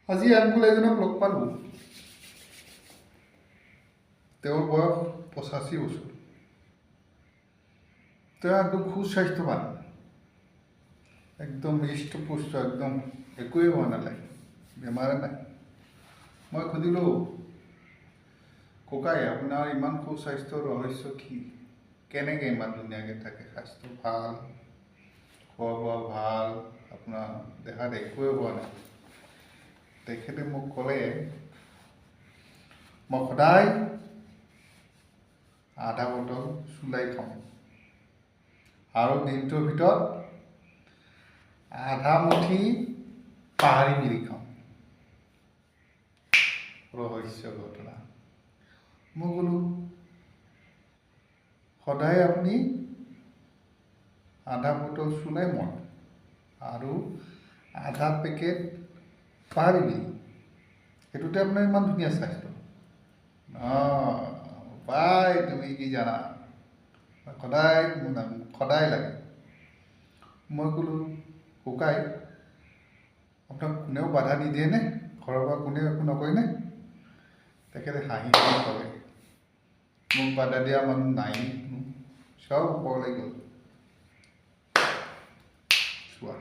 আজি আনকুল এজনক লগ পালোঁ। তেওঁৰ বয়স 85 বছৰ। তেওঁ একদম সুস্বাস্থ্যৱান, একদম হৃষ্টপুষ্ট, একদম একোৱেই হোৱা নালাগে, বেমাৰে নাই। মই সুধিলোঁ, ককাই আপোনাৰ ইমান সুস্বাস্থ্যৰ ৰহস্য কি? কেনেকৈ ইমান ধুনীয়াকৈ থাকে? স্বাস্থ্য ভাল, খোৱা বোৱা ভাল, আপোনাৰ দেখাত একোৱে হোৱা নাই। তেখেতে মোক ক'লে, মই সদায় আধা বটল চুলাই খাওঁ আৰু দিনটোৰ ভিতৰত আধা মুঠি পাহাৰী মিৰি খাওঁ। ৰহস্য ঘটনা। মই ক'লোঁ, সদায় আপুনি আধা বটল চুলাই মদ আৰু আধা পেকেট পাহাৰী মিৰি, সেইটোতে আপোনাৰ ইমান ধুনীয়া স্বাস্থ্য। পাই তুমি কি জানা, সদায় লাগে। মই ক'লোঁ, ককাই আপোনাক কোনেও বাধা নিদিয়েনে? ঘৰৰ পৰা কোনেও একো নকয়নে? তেখেতে হাঁহি ক'লে, মোক বাধা দিয়া মানুহ নাই, চব ওপৰলৈ গ'ল। চোৱা।